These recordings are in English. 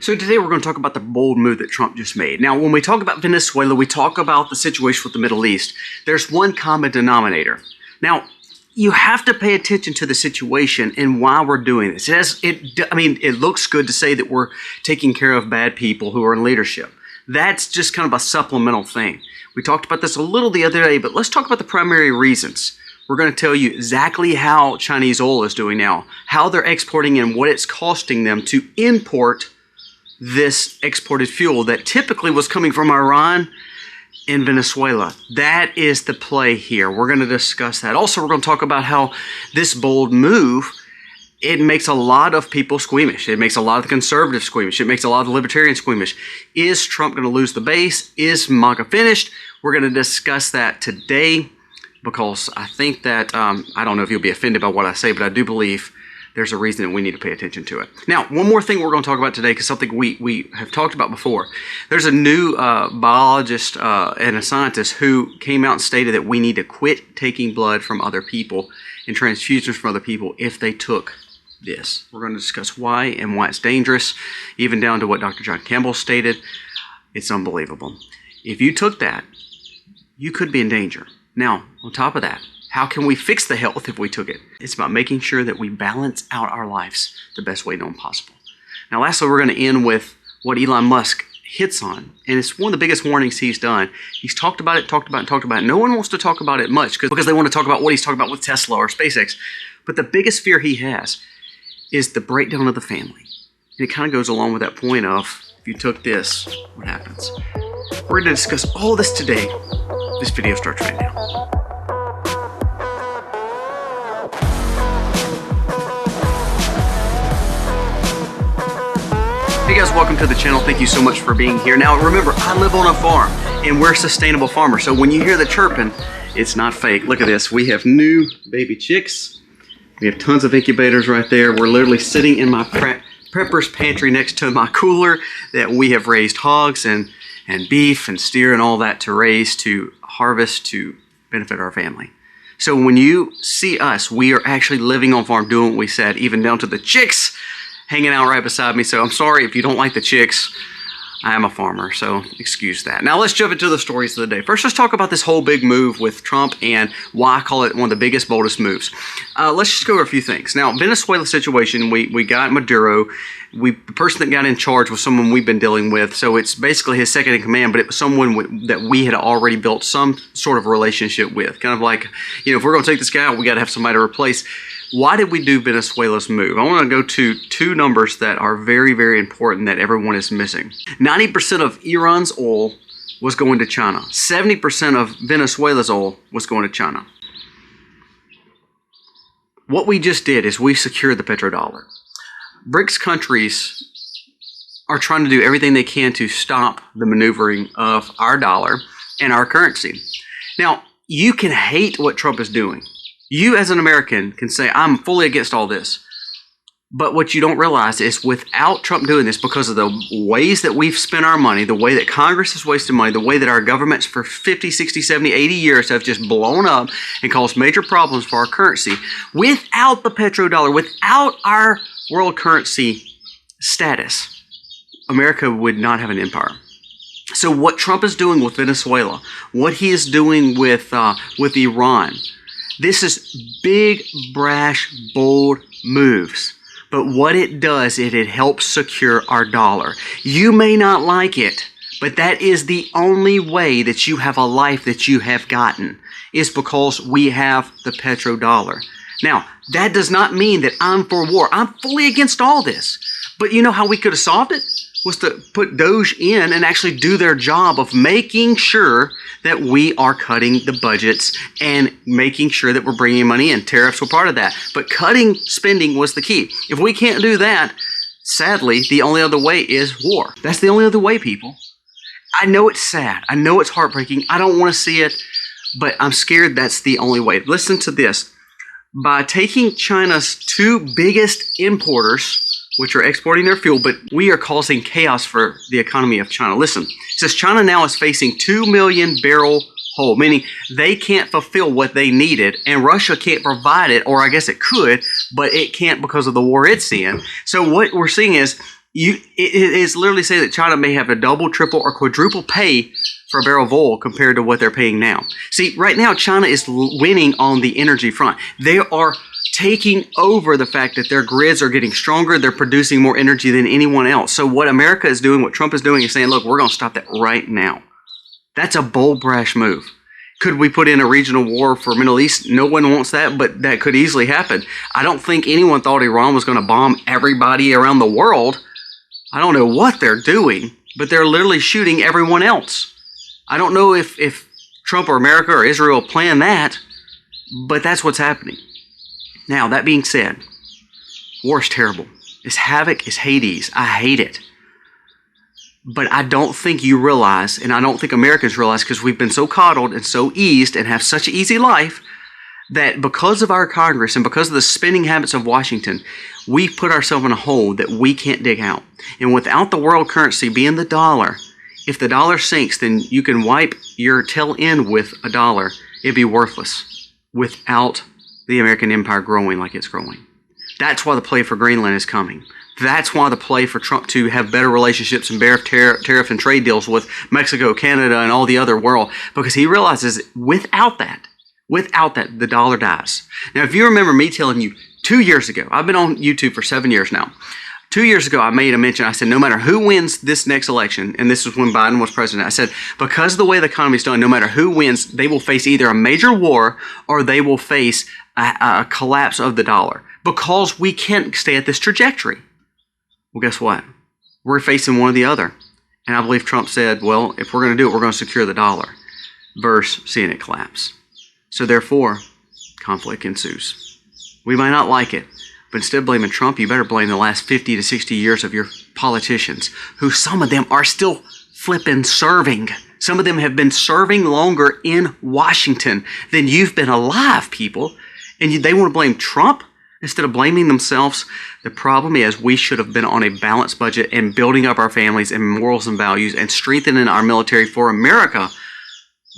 So today we're going to talk about the bold move that Trump just made. Now, when we talk about Venezuela, we talk about the situation with the Middle East. There's one common denominator. Now, you have to pay attention to the situation and why we're doing this. It looks good to say that we're taking care of bad people who are in leadership. That's just kind of a supplemental thing. We talked about this a little the other day, but let's talk about the primary reasons. We're going to tell you exactly how Chinese oil is doing now, how they're exporting and what it's costing them to import this exported fuel that typically was coming from Iran and Venezuela. That is the play here. We're going to discuss that. Also, we're going to talk about how this bold move, it makes a lot of people squeamish. It makes a lot of the conservatives squeamish. It makes a lot of the libertarians squeamish. Is Trump going to lose the base? Is MAGA finished? We're going to discuss that today because I think that, I don't know if you'll be offended by what I say, but I do believe there's a reason that we need to pay attention to it. Now, one more thing we're going to talk about today, because something we have talked about before. There's a new biologist and a scientist who came out and stated that we need to quit taking blood from other people and transfusions from other people if they took this. We're going to discuss why and why it's dangerous, even down to what Dr. John Campbell stated. It's unbelievable. If you took that, you could be in danger. Now, on top of that, how can we fix the health if we took it? It's about making sure that we balance out our lives the best way known possible. Now, lastly, we're going to end with what Elon Musk hits on, and it's one of the biggest warnings he's done. He's talked about it. No one wants to talk about it much because they want to talk about what he's talking about with Tesla or SpaceX. But the biggest fear he has is the breakdown of the family. And it kind of goes along with that point of, if you took this, what happens? We're going to discuss all this today. This video starts right now. Hey guys, welcome to the channel. Thank you so much for being here. Now remember, I live on a farm and we're sustainable farmers. So when you hear the chirping, it's not fake. Look at this. We have new baby chicks. We have tons of incubators right there. We're literally sitting in my prepper's pantry next to my cooler that we have raised hogs and beef and steer and all that to raise, to harvest, to benefit our family. So when you see us, we are actually living on farm, doing what we said, even down to the chicks hanging out right beside me. So I'm sorry if you don't like the chicks. I am a farmer, so excuse that. Now let's jump into the stories of the day. First, let's talk about this whole big move with Trump and why I call it one of the biggest, boldest moves. Let's just go over a few things. Now, Venezuela situation, we got Maduro. The person that got in charge was someone we've been dealing with, so it's basically his second in command, but it was someone that we had already built some sort of relationship with. Kind of like, if we're going to take this guy out, we got to have somebody to replace. Why did we do Venezuela's move? I want to go to two numbers that are very, very important that everyone is missing. 90% of Iran's oil was going to China. 70% of Venezuela's oil was going to China. What we just did is we secured the petrodollar. BRICS countries are trying to do everything they can to stop the maneuvering of our dollar and our currency. Now, you can hate what Trump is doing. You as an American can say, I'm fully against all this. But what you don't realize is without Trump doing this, because of the ways that we've spent our money, the way that Congress has wasted money, the way that our governments for 50, 60, 70, 80 years have just blown up and caused major problems for our currency, without the petrodollar, without our world currency status, America would not have an empire. So what Trump is doing with Venezuela, what he is doing with Iran, this is big, brash, bold moves. But what it does is it helps secure our dollar. You may not like it, but that is the only way that you have a life that you have gotten, is because we have the petrodollar. Now, that does not mean that I'm for war. I'm fully against all this. But you know how we could have solved it? Was to put Doge in and actually do their job of making sure that we are cutting the budgets and making sure that we're bringing money in. Tariffs were part of that. But cutting spending was the key. If we can't do that, sadly, the only other way is war. That's the only other way, people. I know it's sad. I know it's heartbreaking. I don't want to see it, but I'm scared that's the only way. Listen to this. By taking China's two biggest importers, which are exporting their fuel, but we are causing chaos for the economy of China. Listen, it says China now is facing 2 million barrel hole, meaning they can't fulfill what they needed, and Russia can't provide it, or I guess it could, but it can't because of the war it's in. So what we're seeing is it is literally saying that China may have a double, triple, or quadruple pay for a barrel of oil compared to what they're paying now. See, right now, China is winning on the energy front. They are taking over the fact that their grids are getting stronger. They're producing more energy than anyone else. So what America is doing, what Trump is doing, is saying, look, we're going to stop that right now. That's a bold, brash move. Could we put in a regional war for Middle East? No one wants that, but that could easily happen. I don't think anyone thought Iran was going to bomb everybody around the world. I don't know what they're doing, but they're literally shooting everyone else. I don't know if Trump or America or Israel planned that, but that's what's happening. Now, that being said, war is terrible. It's havoc, it's Hades. I hate it. But I don't think you realize, and I don't think Americans realize, because we've been so coddled and so eased and have such an easy life, that because of our Congress and because of the spending habits of Washington, we've put ourselves in a hole that we can't dig out. And without the world currency being the dollar, if the dollar sinks, then you can wipe your tail end with a dollar. It'd be worthless without the American empire growing like it's growing. That's why the play for Greenland is coming. That's why the play for Trump to have better relationships and better tariff and trade deals with Mexico, Canada, and all the other world, because he realizes without that, the dollar dies. Now, if you remember me telling you 2 years ago, I've been on YouTube for 7 years now. 2 years ago, I made a mention. I said, no matter who wins this next election, and this was when Biden was president, I said, because of the way the economy is done, no matter who wins, they will face either a major war or they will face a collapse of the dollar, because we can't stay at this trajectory. Well, guess what? We're facing one or the other. And I believe Trump said, well, if we're going to do it, we're going to secure the dollar versus seeing it collapse. So therefore, conflict ensues. We might not like it, but instead of blaming Trump, you better blame the last 50 to 60 years of your politicians, who some of them are still flipping serving. Some of them have been serving longer in Washington than you've been alive, people. And they want to blame Trump instead of blaming themselves. The problem is we should have been on a balanced budget and building up our families and morals and values and strengthening our military for America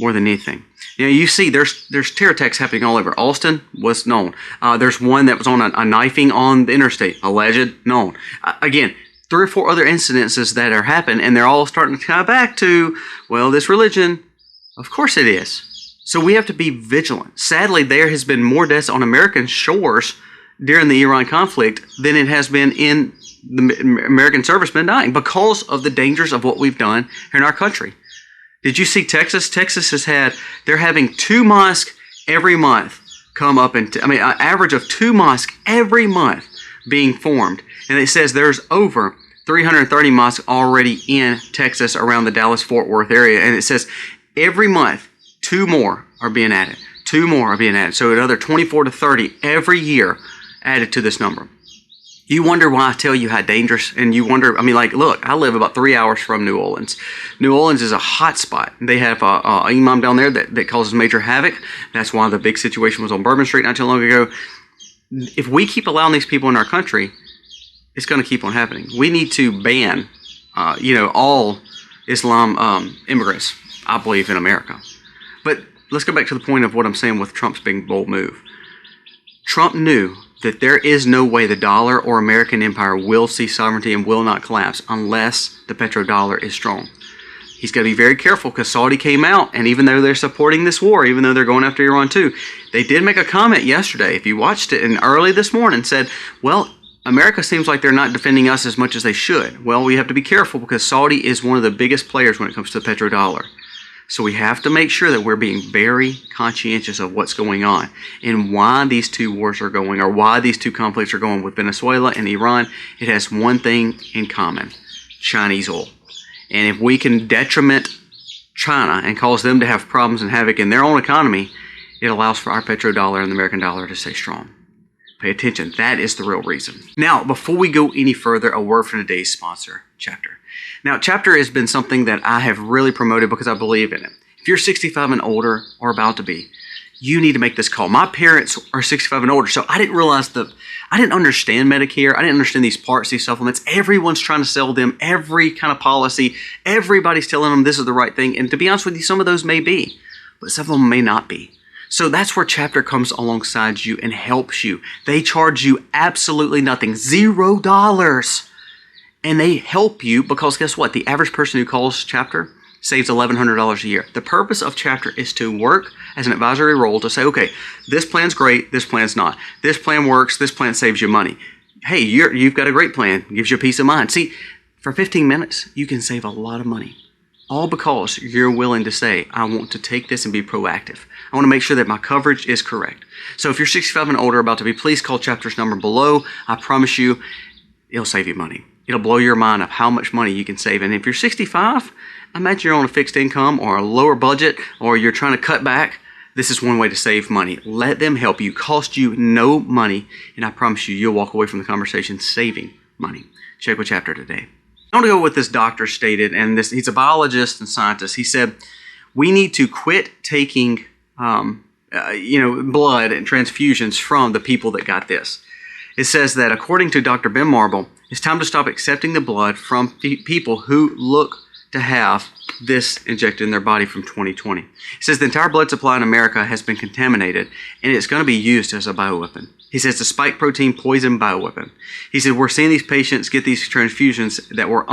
more than anything. You know, you see there's terror attacks happening all over. Austin was known. There's one that was on a knifing on the interstate, alleged, known. Again, 3 or 4 other incidences that are happening, and they're all starting to tie back to, well, this religion. Of course it is. So we have to be vigilant. Sadly, there has been more deaths on American shores during the Iran conflict than it has been in the American servicemen dying because of the dangers of what we've done here in our country. Did you see Texas? Texas they're having 2 mosques every month come up, an average of 2 mosques every month being formed. And it says there's over 330 mosques already in Texas around the Dallas-Fort Worth area. And it says every month, 2 more are being added. 2 more are being added. So another 24 to 30 every year added to this number. You wonder why I tell you how dangerous, and you wonder, look, I live about 3 hours from New Orleans. New Orleans is a hot spot. They have a imam down there that causes major havoc. That's why the big situation was on Bourbon Street not too long ago. If we keep allowing these people in our country, it's going to keep on happening. We need to ban, all Islam immigrants, I believe, in America. But let's go back to the point of what I'm saying with Trump's big, bold move. Trump knew that there is no way the dollar or American empire will see sovereignty and will not collapse unless the petrodollar is strong. He's got to be very careful, because Saudi came out, and even though they're supporting this war, even though they're going after Iran too, they did make a comment yesterday, if you watched it, and early this morning said, well, America seems like they're not defending us as much as they should. Well, we have to be careful, because Saudi is one of the biggest players when it comes to the petrodollar. So we have to make sure that we're being very conscientious of what's going on and why these 2 wars are going, or why these 2 conflicts are going with Venezuela and Iran. It has one thing in common: Chinese oil. And if we can detriment China and cause them to have problems and havoc in their own economy, it allows for our petrodollar and the American dollar to stay strong. Pay attention. That is the real reason. Now, before we go any further, a word from today's sponsor, Chapter. Now, Chapter has been something that I have really promoted because I believe in it. If you're 65 and older, or about to be, you need to make this call. My parents are 65 and older, so I didn't understand Medicare. I didn't understand these parts, these supplements. Everyone's trying to sell them every kind of policy. Everybody's telling them this is the right thing. And to be honest with you, some of those may be, but some of them may not be. So that's where Chapter comes alongside you and helps you. They charge you absolutely nothing, $0. And they help you because guess what? The average person who calls Chapter saves $1,100 a year. The purpose of Chapter is to work as an advisory role to say, okay, this plan's great, this plan's not. This plan works, this plan saves you money. Hey, you've got a great plan, gives you peace of mind. See, for 15 minutes, you can save a lot of money. All because you're willing to say, I want to take this and be proactive. I want to make sure that my coverage is correct. So if you're 65 and older about to be, please call Chapter's number below. I promise you, it'll save you money. It'll blow your mind of how much money you can save. And if you're 65, imagine you're on a fixed income or a lower budget or you're trying to cut back. This is one way to save money. Let them help you. Cost you no money. And I promise you, you'll walk away from the conversation saving money. Check with Chapter today. I want to go with what this doctor stated, and he's a biologist and scientist. He said, we need to quit taking blood and transfusions from the people that got this. It says that according to Dr. Ben Marble, it's time to stop accepting the blood from people who look to have this injected in their body from 2020. It says the entire blood supply in America has been contaminated and it's going to be used as a bioweapon. He says the spike protein poison bioweapon. He said we're seeing these patients get these transfusions that were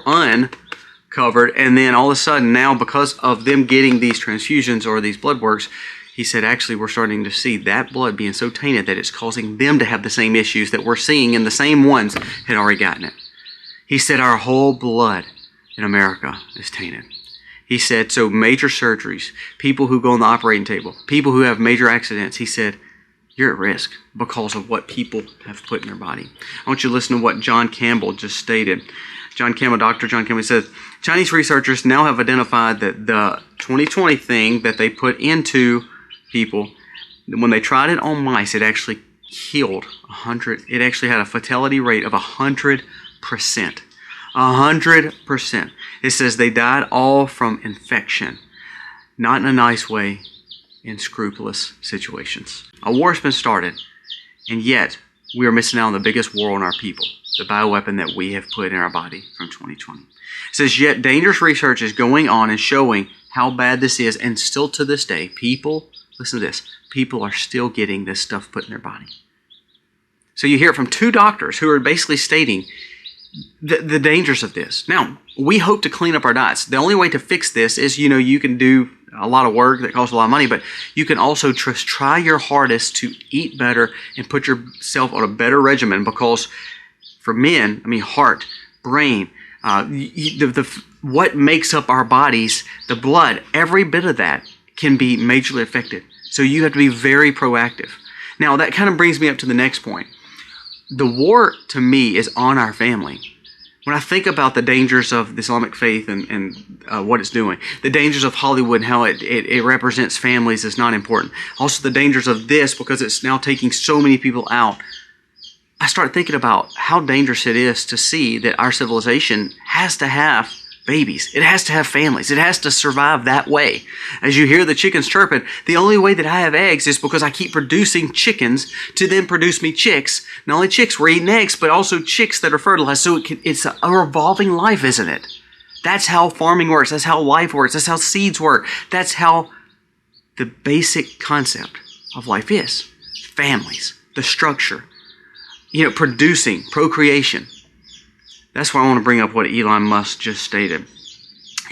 uncovered, and then all of a sudden now because of them getting these transfusions or these blood works, he said actually we're starting to see that blood being so tainted that it's causing them to have the same issues that we're seeing and the same ones had already gotten it. He said our whole blood in America is tainted. He said so major surgeries, people who go on the operating table, people who have major accidents, he said you're at risk because of what people have put in their body. I want you to listen to what John Campbell just stated. Dr. John Campbell says, Chinese researchers now have identified that the 2020 thing that they put into people, when they tried it on mice, it actually killed 100. It actually had a fatality rate of 100%. 100%. It says they died all from infection, not in a nice way, in scrupulous situations. A war has been started, and yet we are missing out on the biggest war on our people, the bioweapon that we have put in our body from 2020. It says, yet dangerous research is going on and showing how bad this is, and still to this day, people, listen to this, people are still getting this stuff put in their body. So you hear it from two doctors who are basically stating the dangers of this. Now, we hope to clean up our diets. The only way to fix this is, you can do a lot of work that costs a lot of money, but you can also just try your hardest to eat better and put yourself on a better regimen, because for men, heart, brain, what makes up our bodies, the blood, every bit of that can be majorly affected. So you have to be very proactive. Now, that kind of brings me up to the next point. The war, to me, is on our family. When I think about the dangers of the Islamic faith and what it's doing, the dangers of Hollywood and how it represents families is not important. Also, the dangers of this, because it's now taking so many people out. I start thinking about how dangerous it is to see that our civilization has to have babies. It has to have families. It has to survive that way. As you hear the chickens chirping, the only way that I have eggs is because I keep producing chickens to then produce me chicks. Not only chicks, we're eating eggs, but also chicks that are fertilized. So it's a revolving life, isn't it? That's how farming works. That's how life works. That's how seeds work. That's how the basic concept of life is. Families, the structure, producing, procreation. That's why I want to bring up what Elon Musk just stated.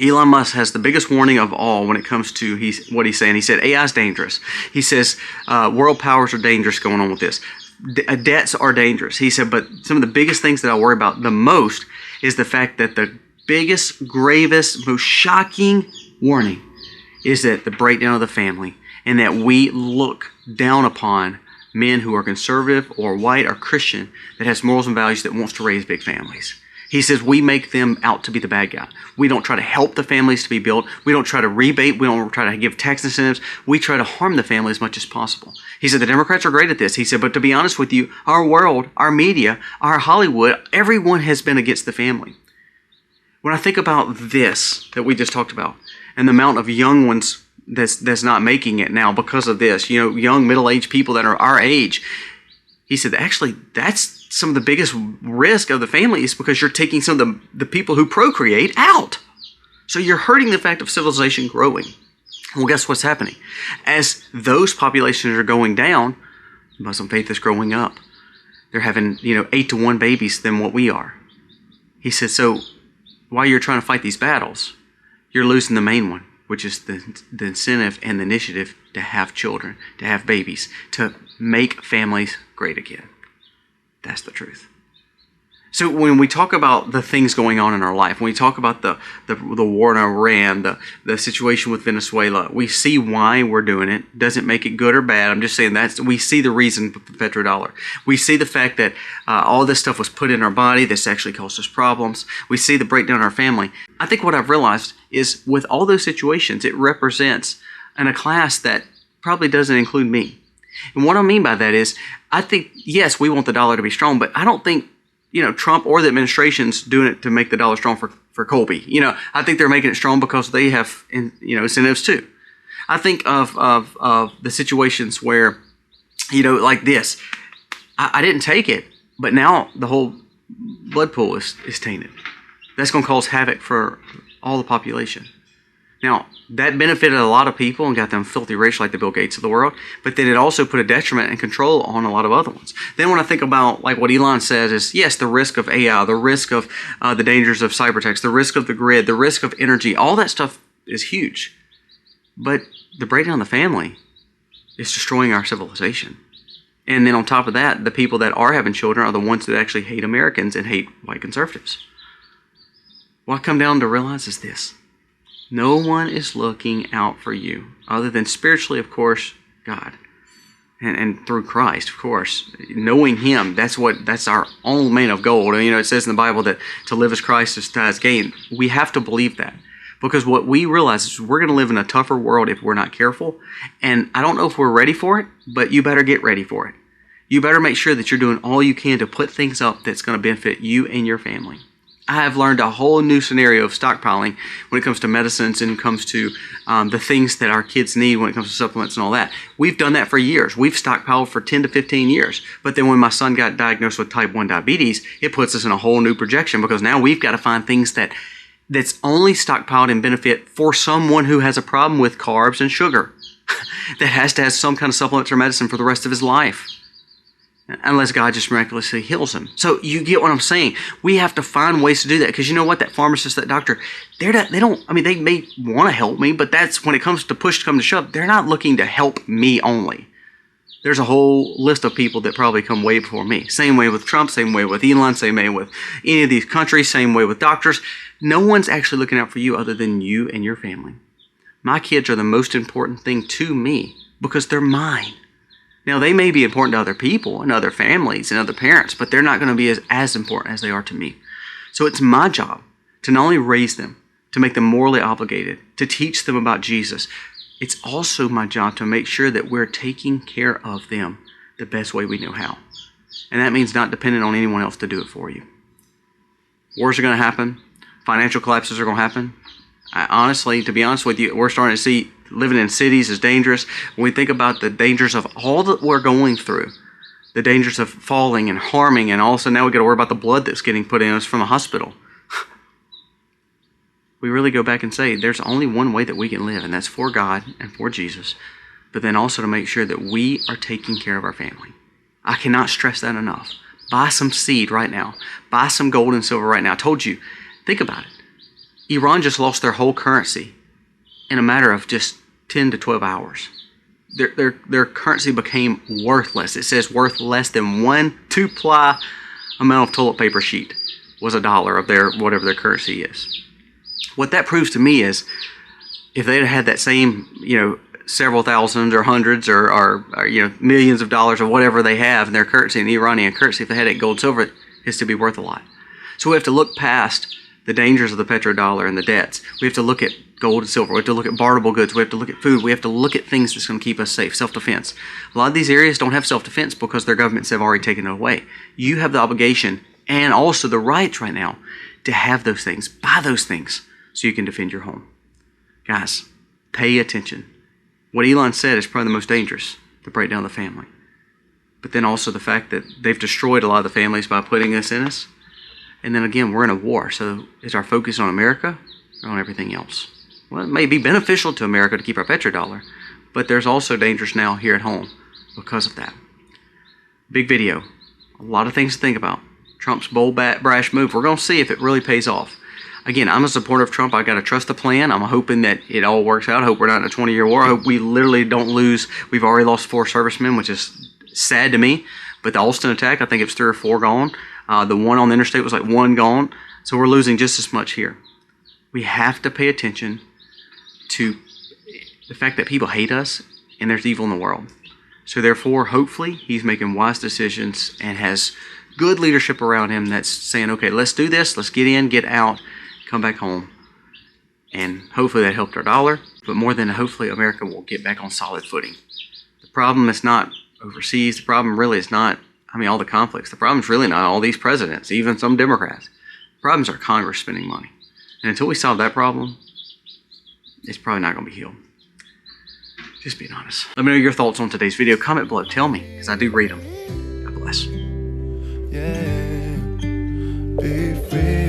Elon Musk has the biggest warning of all when it comes to what he's saying. He said AI is dangerous. He says world powers are dangerous going on with this. Debts are dangerous. He said, but some of the biggest things that I worry about the most is the fact that the biggest, gravest, most shocking warning is that the breakdown of the family, and that we look down upon men who are conservative or white or Christian that has morals and values that wants to raise big families. He says we make them out to be the bad guy. We don't try to help the families to be built. We don't try to rebate. We don't try to give tax incentives. We try to harm the family as much as possible. He said the Democrats are great at this. He said, but to be honest with you, our world, our media, our Hollywood, everyone has been against the family. When I think about this that we just talked about and the amount of young ones that's not making it now because of this, young middle-aged people that are our age, he said actually that's some of the biggest risk of the family is because you're taking some of the people who procreate out. So you're hurting the fact of civilization growing. Well, guess what's happening? As those populations are going down, Muslim faith is growing up. They're having, 8-to-1 babies than what we are. He said, so while you're trying to fight these battles, you're losing the main one, which is the incentive and the initiative to have children, to have babies, to make families great again. That's the truth. So when we talk about the things going on in our life, when we talk about the war in Iran, the situation with Venezuela, we see why we're doing it. Doesn't make it good or bad. I'm just saying we see the reason for the petrodollar. We see the fact that all this stuff was put in our body. This actually caused us problems. We see the breakdown in our family. I think what I've realized is with all those situations, it represents a class that probably doesn't include me. And what I mean by that is, I think, yes, we want the dollar to be strong, but I don't think Trump or the administration's doing it to make the dollar strong for Colby. I think they're making it strong because they have, incentives too. I think of the situations where, like this. I didn't take it, but now the whole blood pool is tainted. That's going to cause havoc for all the population. Now, that benefited a lot of people and got them filthy rich like the Bill Gates of the world, but then it also put a detriment and control on a lot of other ones. Then when I think about like what Elon says is, yes, the risk of AI, the risk of the dangers of cybertext, the risk of the grid, the risk of energy, all that stuff is huge. But the breakdown of the family is destroying our civilization. And then on top of that, the people that are having children are the ones that actually hate Americans and hate white conservatives. What I come down to realize is this. No one is looking out for you other than spiritually, of course, God. And through Christ, of course. Knowing Him, that's our only main of gold. And, it says in the Bible that to live as Christ is to as gain. We have to believe that. Because what we realize is we're going to live in a tougher world if we're not careful. And I don't know if we're ready for it, but you better get ready for it. You better make sure that you're doing all you can to put things up that's going to benefit you and your family. I have learned a whole new scenario of stockpiling when it comes to medicines and it comes to the things that our kids need when it comes to supplements and all that. We've done that for years. We've stockpiled for 10 to 15 years. But then when my son got diagnosed with type 1 diabetes, it puts us in a whole new projection because now we've got to find things that's only stockpiled and benefit for someone who has a problem with carbs and sugar that has to have some kind of supplements or medicine for the rest of his life. Unless God just miraculously heals him. So you get what I'm saying. We have to find ways to do that because you know what? That pharmacist, that doctor, they may want to help me, but that's when it comes to push to come to shove, they're not looking to help me only. There's a whole list of people that probably come way before me. Same way with Trump, same way with Elon, same way with any of these countries, same way with doctors. No one's actually looking out for you other than you and your family. My kids are the most important thing to me because they're mine. Now, they may be important to other people and other families and other parents, but they're not going to be as important as they are to me. So it's my job to not only raise them, to make them morally obligated, to teach them about Jesus. It's also my job to make sure that we're taking care of them the best way we know how. And that means not depending on anyone else to do it for you. Wars are going to happen. Financial collapses are going to happen. Honestly, to be honest with you, we're starting to see living in cities is dangerous. When we think about the dangers of all that we're going through, the dangers of falling and harming, and also now we got to worry about the blood that's getting put in us from a hospital. We really go back and say there's only one way that we can live, and that's for God and for Jesus, but then also to make sure that we are taking care of our family. I cannot stress that enough. Buy some seed right now. Buy some gold and silver right now. I told you, think about it. Iran just lost their whole currency in a matter of just 10 to 12 hours. Their currency became worthless. It says worth less than 1 2-ply amount of toilet paper sheet was $1 of their whatever their currency is. What that proves to me is if they'd had that same, several thousands or hundreds or millions of dollars or whatever they have in their currency, in the Iranian currency, if they had it gold, silver, it's to be worth a lot. So we have to look past the dangers of the petrodollar and the debts. We have to look at gold and silver. We have to look at barterable goods. We have to look at food. We have to look at things that's going to keep us safe. Self-defense. A lot of these areas don't have self-defense because their governments have already taken it away. You have the obligation and also the rights right now to have those things. Buy those things so you can defend your home. Guys, pay attention. What Elon said is probably the most dangerous, to break down the family. But then also the fact that they've destroyed a lot of the families by putting this in us. And then again, we're in a war. So is our focus on America or on everything else? Well, it may be beneficial to America to keep our petrodollar, but there's also dangers now here at home because of that. Big video. A lot of things to think about. Trump's bold, brash move. We're going to see if it really pays off. Again, I'm a supporter of Trump. I got to trust the plan. I'm hoping that it all works out. I hope we're not in a 20-year war. I hope we literally don't lose. We've already lost 4 servicemen, which is sad to me. But the Alston attack, I think it was 3 or 4 gone. The one on the interstate was like 1 gone. So we're losing just as much here. We have to pay attention to the fact that people hate us and there's evil in the world. So therefore, hopefully, he's making wise decisions and has good leadership around him that's saying, okay, let's do this. Let's get in, get out, come back home. And hopefully that helped our dollar. But more than hopefully, America will get back on solid footing. The problem is not overseas. The problem really is not, all the conflicts. The problem is really not all these presidents, even some Democrats. The problems are Congress spending money. And until we solve that problem, it's probably not going to be healed. Just being honest. Let me know your thoughts on today's video. Comment below. Tell me, because I do read them. God bless. Yeah, be free.